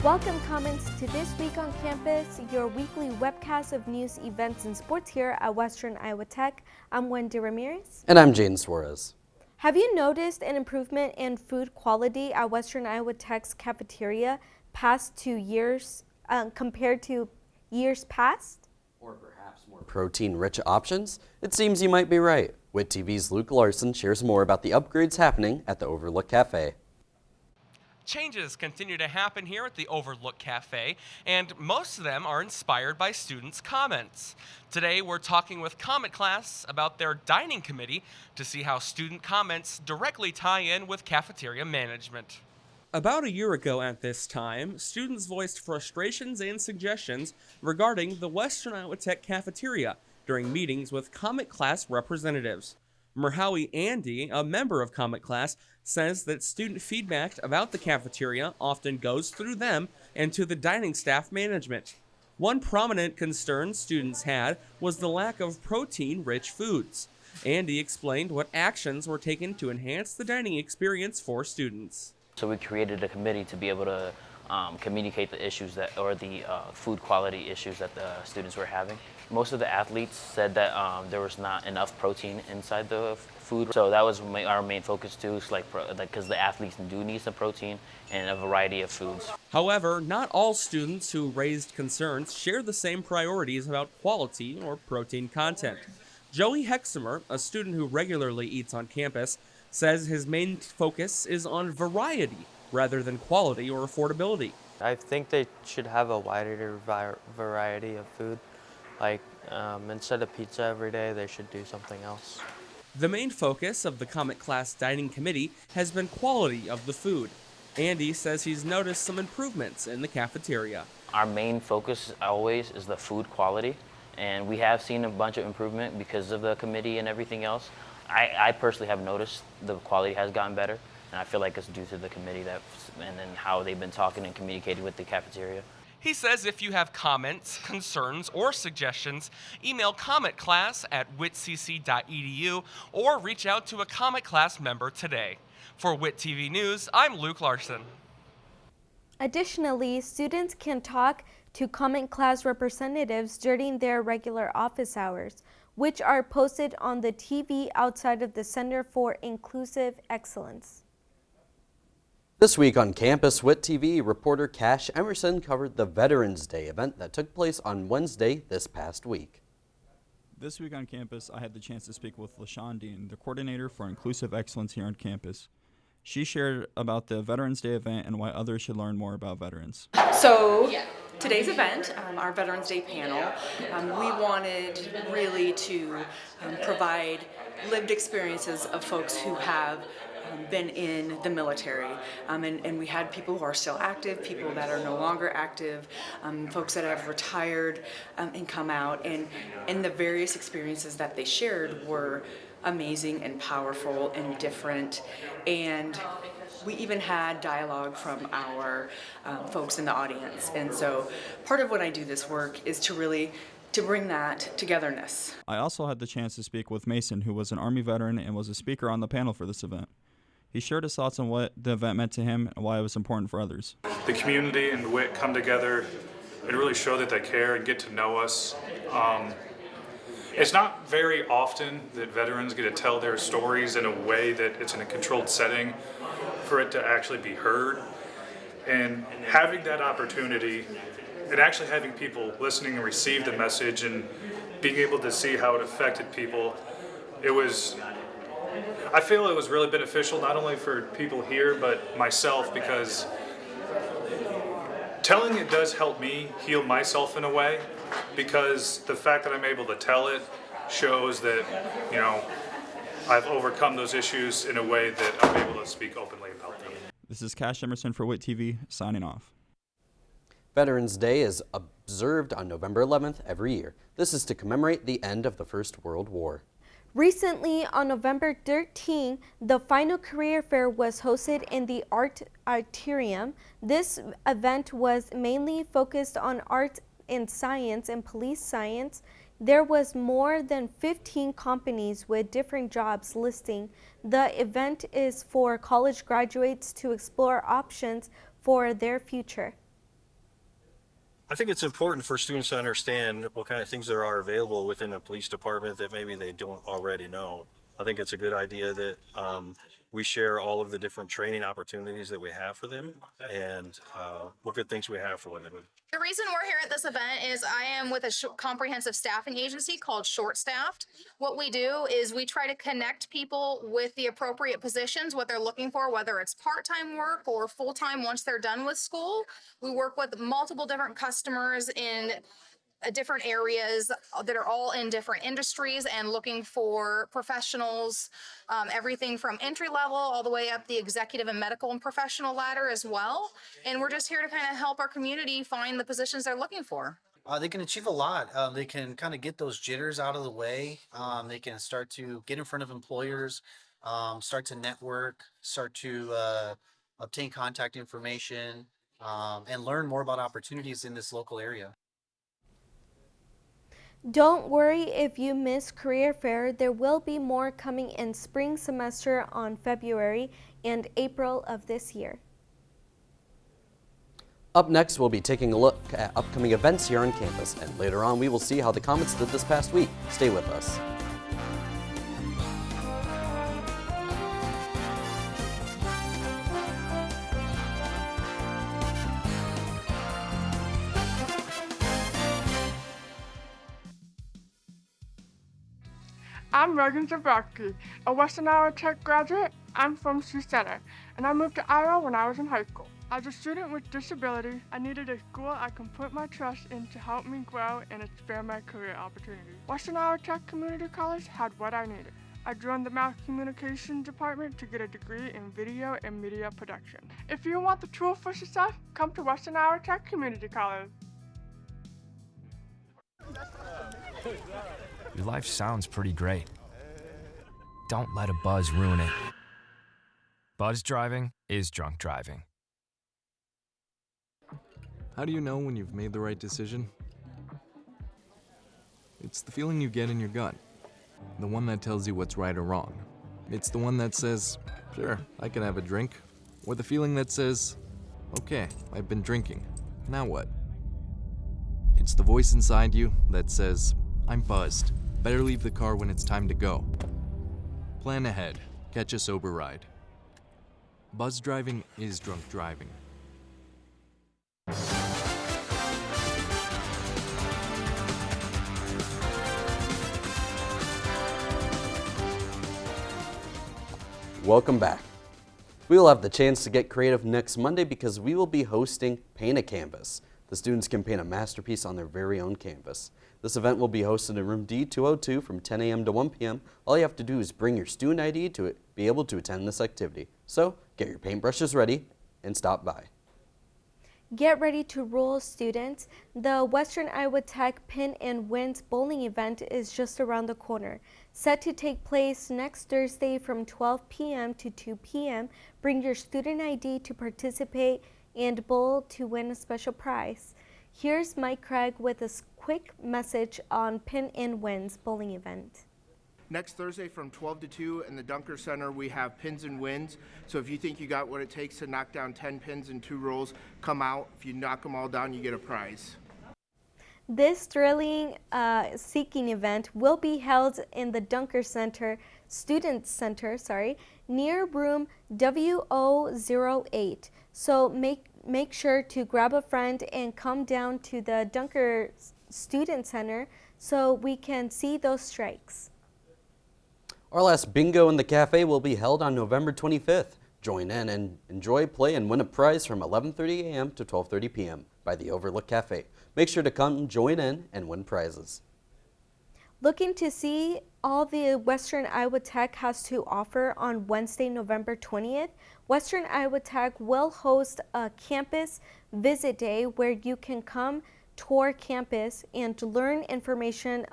Welcome, Comets, to This Week on Campus, your weekly webcast of news, events, and sports here at Western Iowa Tech. I'm Wendy Ramirez. And I'm Jaden Suarez. Have you noticed an improvement in food quality at Western Iowa Tech's cafeteria past 2 years compared to years past? Or perhaps more protein-rich options? It seems you might be right. WIT TV's Luke Larson shares more about the upgrades happening at the Overlook Cafe. Changes continue to happen here at the Overlook Cafe, and most of them are inspired by students' comments. Today, we're talking with Comet class about their dining committee to see how student comments directly tie in with cafeteria management. About a year ago at this time, students voiced frustrations and suggestions regarding the Western Iowa Tech cafeteria during meetings with Comet class representatives. Merhowie Andy, a member of Comet class, says that student feedback about the cafeteria often goes through them and to the dining staff management. One prominent concern students had was the lack of protein-rich foods. Andy explained what actions were taken to enhance the dining experience for students. So we created a committee to be able to communicate the issues the food quality issues that the students were having. Most of the athletes said that there was not enough protein inside the food, so that was our main focus too, because the athletes do need some protein and a variety of foods. However, not all students who raised concerns share the same priorities about quality or protein content. Joey Hexamer, a student who regularly eats on campus, says his main focus is on variety rather than quality or affordability. I think they should have a wider variety of food. Instead of pizza every day, they should do something else. The main focus of the Comet class dining committee has been quality of the food. Andy says he's noticed some improvements in the cafeteria. Our main focus always is the food quality, and we have seen a bunch of improvement because of the committee and everything else. I personally have noticed the quality has gotten better, and I feel like it's due to the committee and then how they've been talking and communicating with the cafeteria. He says if you have comments, concerns, or suggestions, email cometclass@witcc.edu or reach out to a Comet class member today. For WIT TV News, I'm Luke Larson. Additionally, students can talk to Comet class representatives during their regular office hours, which are posted on the TV outside of the Center for Inclusive Excellence. This week on campus, WIT TV reporter Cash Emerson covered the Veterans Day event that took place on Wednesday this past week. This week on campus, I had the chance to speak with LaShawn Dean, the coordinator for Inclusive Excellence here on campus. She shared about the Veterans Day event and why others should learn more about veterans. So today's event, our Veterans Day panel, we wanted really to provide lived experiences of folks who have been in the military, and we had people who are still active, people that are no longer active, folks that have retired and come out, and the various experiences that they shared were amazing and powerful and different. And we even had dialogue from our folks in the audience. And so part of when I do this work is to bring that togetherness. I also had the chance to speak with Mason, who was an Army veteran and was a speaker on the panel for this event. He shared his thoughts on what the event meant to him and why it was important for others. The community and WIT come together and really show that they care and get to know us. It's not very often that veterans get to tell their stories in a way that it's in a controlled setting for it to actually be heard. And having that opportunity and actually having people listening and receive the message and being able to see how it affected people, I feel it was really beneficial not only for people here but myself, because telling it does help me heal myself in a way, because the fact that I'm able to tell it shows that, I've overcome those issues in a way that I'm able to speak openly about them. This is Cash Emerson for WIT TV, signing off. Veterans Day is observed on November 11th every year. This is to commemorate the end of the First World War. Recently, on November 13, the final career fair was hosted in the Art Atrium. This event was mainly focused on art and science and police science. There was more than 15 companies with different jobs listing. The event is for college graduates to explore options for their future. I think it's important for students to understand what kind of things there are available within a police department that maybe they don't already know. I think it's a good idea that we share all of the different training opportunities that we have for them and what good things we have for them. The reason we're here at this event is I am with a comprehensive staffing agency called Short Staffed. What we do is we try to connect people with the appropriate positions, what they're looking for, whether it's part-time work or full-time once they're done with school. We work with multiple different customers in different areas that are all in different industries and looking for professionals, everything from entry level all the way up the executive and medical and professional ladder as well. And we're just here to kind of help our community find the positions they're looking for. They can achieve a lot. They can kind of get those jitters out of the way. They can start to get in front of employers, start to network, start to obtain contact information, and learn more about opportunities in this local area. Don't worry if you miss Career Fair. There will be more coming in spring semester on February and April of this year. Up next, we'll be taking a look at upcoming events here on campus, and later on we will see how the Comets did this past week. Stay with us. I'm Megan Zabrowski, a Western Iowa Tech graduate. I'm from Sioux Center, and I moved to Iowa when I was in high school. As a student with disability, I needed a school I can put my trust in to help me grow and expand my career opportunities. Western Iowa Tech Community College had what I needed. I joined the Mass Communication Department to get a degree in video and media production. If you want the tool for success, come to Western Iowa Tech Community College. Your life sounds pretty great. Don't let a buzz ruin it. Buzz driving is drunk driving. How do you know when you've made the right decision? It's the feeling you get in your gut. The one that tells you what's right or wrong. It's the one that says, sure, I can have a drink. Or the feeling that says, okay, I've been drinking. Now what? It's the voice inside you that says, I'm buzzed. Better leave the car when it's time to go. Plan ahead. Catch a sober ride. Buzz driving is drunk driving. Welcome back. We will have the chance to get creative next Monday because we will be hosting Paint a Canvas. The students can paint a masterpiece on their very own canvas. This event will be hosted in room D202 from 10 a.m. to 1 p.m. All you have to do is bring your student ID to be able to attend this activity. So get your paintbrushes ready and stop by. Get ready to roll, students. The Western Iowa Tech Pin and Wins bowling event is just around the corner. Set to take place next Thursday from 12 p.m. to 2 p.m. Bring your student ID to participate and bowl to win a special prize. Here's Mike Craig with a quick message on Pin and Wins bowling event. Next Thursday from 12 to 2 in the Dunker Center, we have Pins and Wins. So if you think you got what it takes to knock down 10 pins in 2 rolls, come out. If you knock them all down, you get a prize. This thrilling seeking event will be held in the Dunker Center, Student Center, near room W008. So make sure to grab a friend and come down to the Dunker Student Center so we can see those strikes. Our last bingo in the cafe will be held on November 25th. Join in and enjoy, play, and win a prize from 11:30 a.m. to 12:30 p.m. by the Overlook Cafe. Make sure to come join in and win prizes. Looking to see all the Western Iowa Tech has to offer on Wednesday, November 20th, Western Iowa Tech will host a campus visit day where you can come tour campus and learn information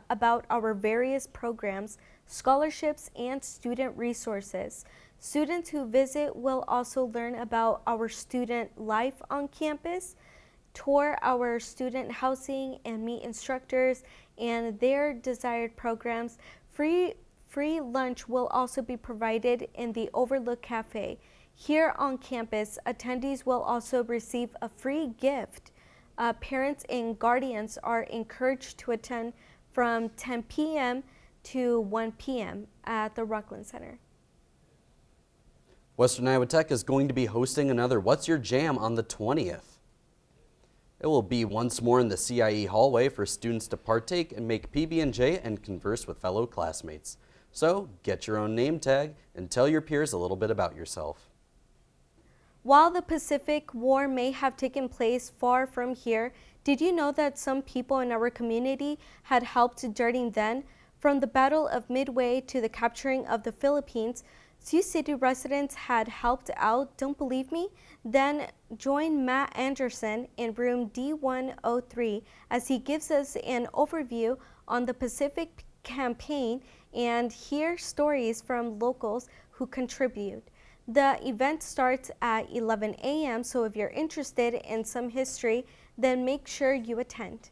about our various programs, scholarships, and student resources. Students who visit will also learn about our student life on campus, tour our student housing, and meet instructors and their desired programs. Free lunch will also be provided in the Overlook Cafe. Here on campus, attendees will also receive a free gift Parents and guardians are encouraged to attend from 10 p.m. to 1 p.m. at the Rockland Center. Western Iowa Tech is going to be hosting another What's Your Jam on the 20th. It will be once more in the CIE hallway for students to partake and make PB&J and converse with fellow classmates. So get your own name tag and tell your peers a little bit about yourself. While the Pacific War may have taken place far from here, did you know that some people in our community had helped during then? From the Battle of Midway to the capturing of the Philippines, Sioux City residents had helped out. Don't believe me? Then join Matt Anderson in room D103 as he gives us an overview on the Pacific campaign and hear stories from locals who contribute. The event starts at 11 a.m., so if you're interested in some history, then make sure you attend.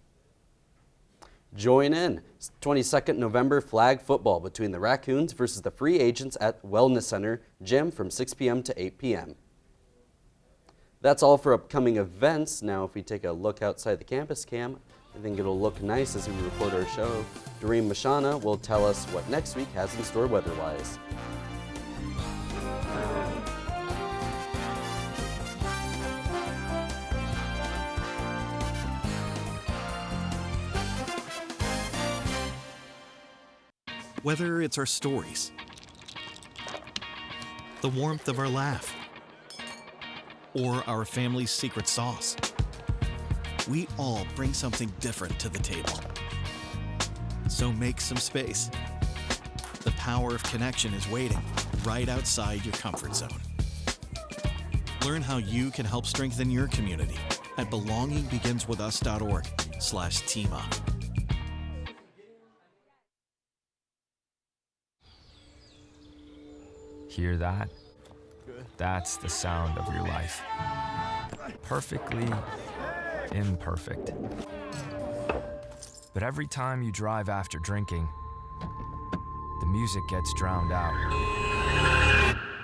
Join in 22nd November flag football between the Raccoons versus the Free Agents at Wellness Center Gym from 6 p.m. to 8 p.m. That's all for upcoming events. Now, if we take a look outside the campus cam, I think it'll look nice as we record our show. Doreen Mashana will tell us what next week has in store weather-wise. Whether it's our stories, the warmth of our laugh, or our family's secret sauce, we all bring something different to the table. So make some space. The power of connection is waiting right outside your comfort zone. Learn how you can help strengthen your community at belongingbeginswithus.org/teamup. Hear that? That's the sound of your life. Perfectly imperfect. But every time you drive after drinking, the music gets drowned out.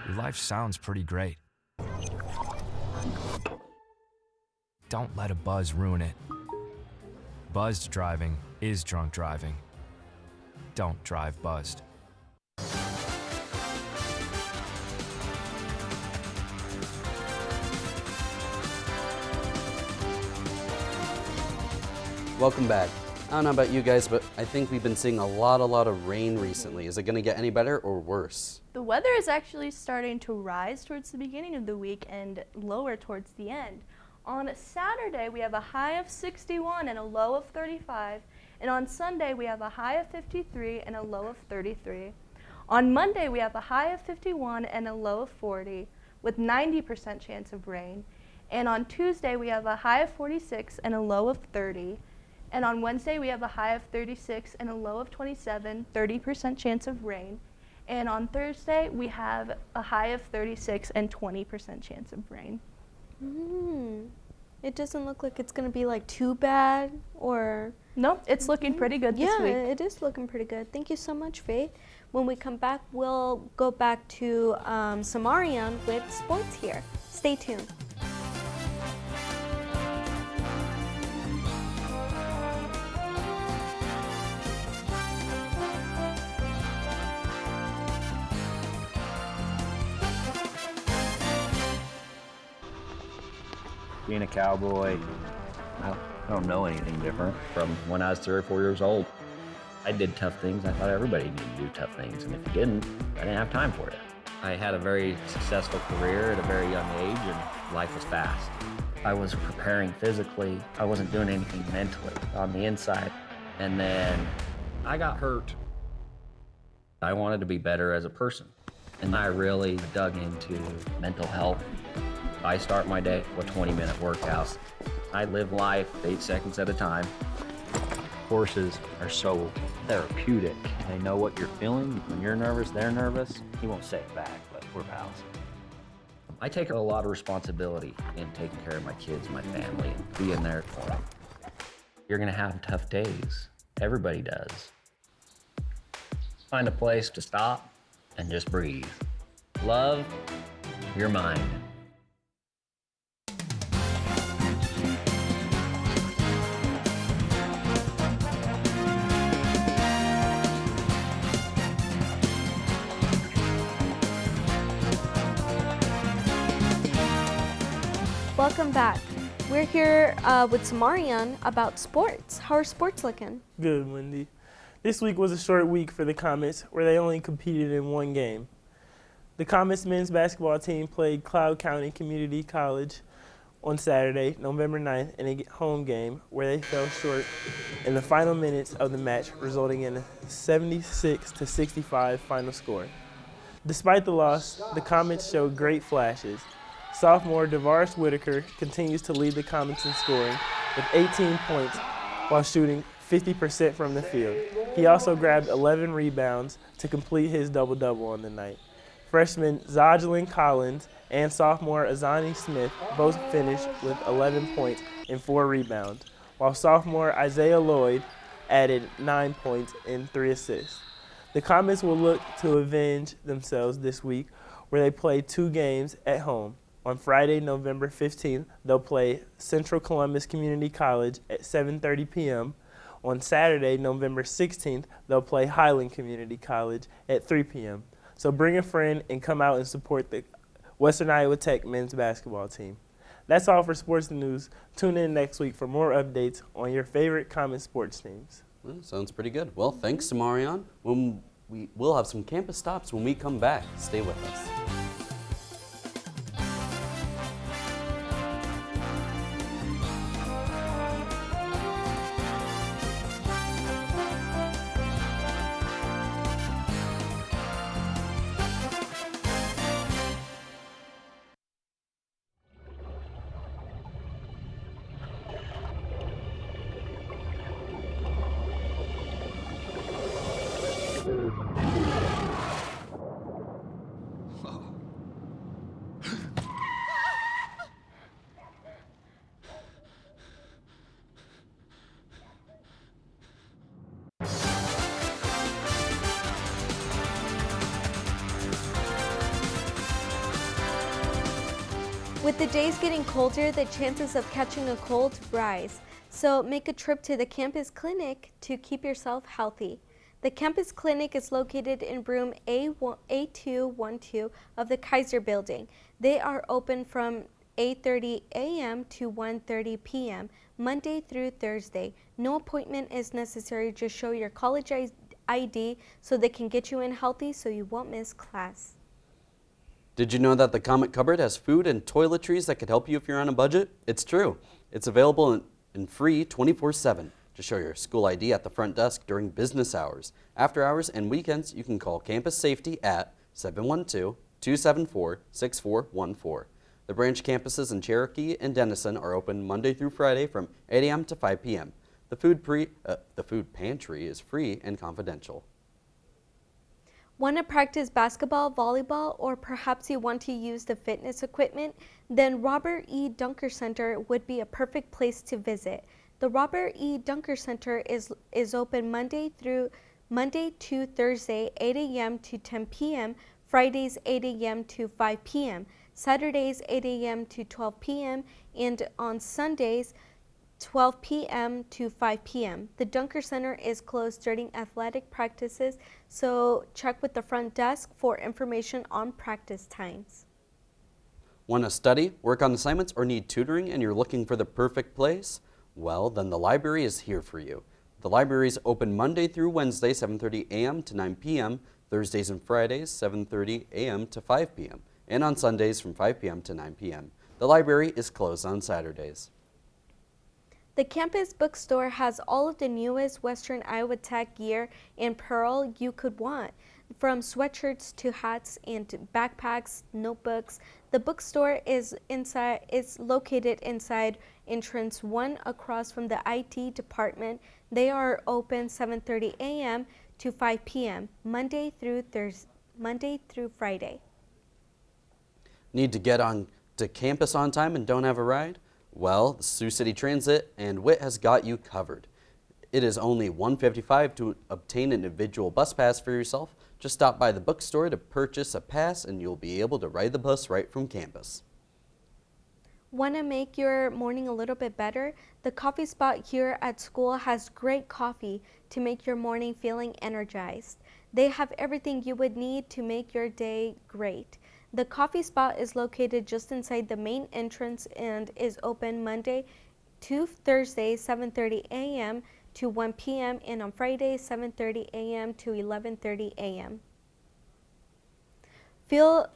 Your life sounds pretty great. Don't let a buzz ruin it. Buzzed driving is drunk driving. Don't drive buzzed. Welcome back. I don't know about you guys, but I think we've been seeing a lot of rain recently. Is it going to get any better or worse? The weather is actually starting to rise towards the beginning of the week and lower towards the end. On Saturday, we have a high of 61 and a low of 35. And on Sunday, we have a high of 53 and a low of 33. On Monday, we have a high of 51 and a low of 40 with 90% chance of rain. And on Tuesday, we have a high of 46 and a low of 30. And on Wednesday, we have a high of 36 and a low of 27, 30% chance of rain. And on Thursday, we have a high of 36 and 20% chance of rain. It doesn't look like it's going to be like too bad or... No, it's looking pretty good this week. Yeah, it is looking pretty good. Thank you so much, Faith. When we come back, we'll go back to Samarian with sports here. Stay tuned. Being a cowboy, I don't know anything different from when I was 3 or 4 years old. I did tough things. I thought everybody needed to do tough things, and if you didn't, I didn't have time for it. I had a very successful career at a very young age, and life was fast. I was preparing physically. I wasn't doing anything mentally on the inside. And then I got hurt. I wanted to be better as a person, and I really dug into mental health. I start my day with 20-minute workouts. I live life 8 seconds at a time. Horses are so therapeutic. They know what you're feeling. When you're nervous, they're nervous. He won't say it back, but we're pals. I take a lot of responsibility in taking care of my kids, my family, and being there for them. You're gonna have tough days. Everybody does. Find a place to stop and just breathe. Love your mind. Welcome back. We're here with Samarian about sports. How are sports looking? Good, Wendy. This week was a short week for the Comets, where they only competed in one game. The Comets men's basketball team played Cloud County Community College on Saturday, November 9th, in a home game where they fell short in the final minutes of the match, resulting in a 76-65 final score. Despite the loss, the Comets showed great flashes. Sophomore DeVaris Whitaker continues to lead the Comets in scoring with 18 points while shooting 50% from the field. He also grabbed 11 rebounds to complete his double-double on the night. Freshman Zodgelin Collins and sophomore Azani Smith both finished with 11 points and 4 rebounds, while sophomore Isaiah Lloyd added 9 points and 3 assists. The Comets will look to avenge themselves this week, where they play 2 games at home. On Friday, November 15th, they'll play Central Columbus Community College at 7:30 p.m. On Saturday, November 16th, they'll play Highland Community College at 3 p.m. So bring a friend and come out and support the Western Iowa Tech men's basketball team. That's all for sports news. Tune in next week for more updates on your favorite common sports teams. Well, sounds pretty good. Well, thanks to Marion. We'll have some campus stops when we come back. Stay with us. With the days getting colder, the chances of catching a cold rise. So make a trip to the campus clinic to keep yourself healthy. The campus clinic is located in room A212 of the Kaiser building. They are open from 8:30 a.m. to 1:30 p.m. Monday through Thursday. No appointment is necessary. Just show your college ID so they can get you in healthy so you won't miss class. Did you know that the Comet Cupboard has food and toiletries that could help you if you're on a budget? It's true. It's available and free 24/7. Just show your school ID at the front desk during business hours. After hours and weekends, you can call Campus Safety at 712-274-6414. The branch campuses in Cherokee and Denison are open Monday through Friday from 8 a.m. to 5 p.m. The food pantry is free and confidential. Want to practice basketball, volleyball, or perhaps you want to use the fitness equipment? Then Robert E. Dunker Center would be a perfect place to visit. The Robert E. Dunker Center is open Monday to Thursday, 8 a.m. to 10 p.m., Fridays 8 a.m. to 5 p.m., Saturdays 8 a.m. to 12 p.m., and on Sundays 12 p.m. to 5 p.m. The Dunker Center is closed during athletic practices, so check with the front desk for information on practice times. Want to study, work on assignments, or need tutoring and you're looking for the perfect place? Well, then the library is here for you. The library is open Monday through Wednesday, 7:30 a.m. to 9 p.m., Thursdays and Fridays, 7:30 a.m. to 5 p.m., and on Sundays from 5 p.m. to 9 p.m. The library is closed on Saturdays. The campus bookstore has all of the newest Western Iowa Tech gear and apparel you could want, from sweatshirts to hats and backpacks, notebooks. The bookstore is located inside entrance 1 across from the IT department. They are open 7:30 a.m. to 5 p.m. Monday through Friday. Need to get on to campus on time and don't have a ride? Well, the Sioux City Transit and WIT has got you covered. It is only $155 to obtain an individual bus pass for yourself. Just stop by the bookstore to purchase a pass and you'll be able to ride the bus right from campus. Want to make your morning a little bit better? The coffee spot here at school has great coffee to make your morning feeling energized. They have everything you would need to make your day great. The coffee spot is located just inside the main entrance and is open Monday to Thursday, 7:30 a.m. to 1 p.m. and on Friday, 7:30 a.m. to 11:30 a.m. Feel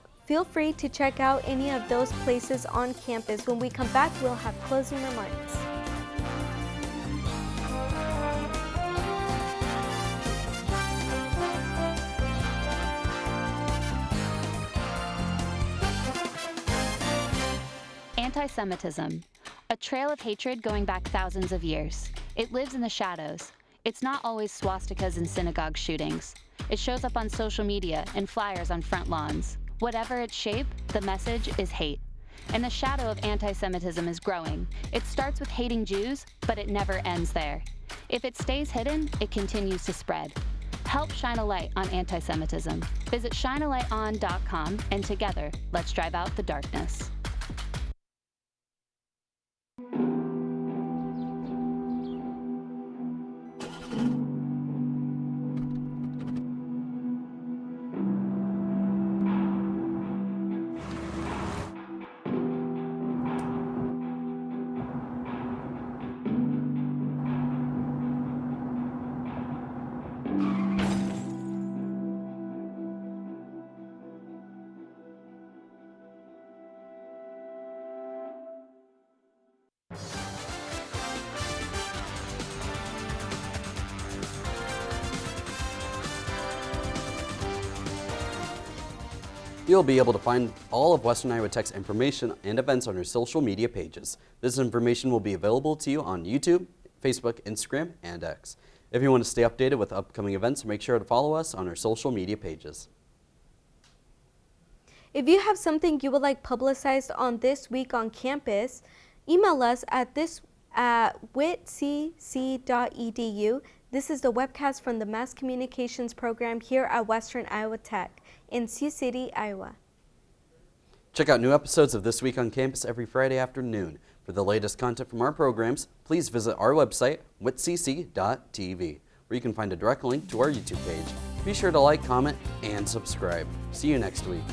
free to check out any of those places on campus. When we come back, we'll have closing remarks. Anti-Semitism, a trail of hatred going back thousands of years. It lives in the shadows. It's not always swastikas and synagogue shootings. It shows up on social media and flyers on front lawns. Whatever its shape, the message is hate. And the shadow of anti-Semitism is growing. It starts with hating Jews, but it never ends there. If it stays hidden, it continues to spread. Help shine a light on anti-Semitism. Visit shinealighton.com and together, let's drive out the darkness. You'll be able to find all of Western Iowa Tech's information and events on our social media pages. This information will be available to you on YouTube, Facebook, Instagram, and X. If you want to stay updated with upcoming events, make sure to follow us on our social media pages. If you have something you would like publicized on This Week on Campus, email us at witcc.edu. This is the webcast from the Mass Communications program here at Western Iowa Tech in Sioux City, Iowa. Check out new episodes of This Week on Campus every Friday afternoon. For the latest content from our programs, please visit our website, witcc.tv, where you can find a direct link to our YouTube page. Be sure to like, comment, and subscribe. See you next week.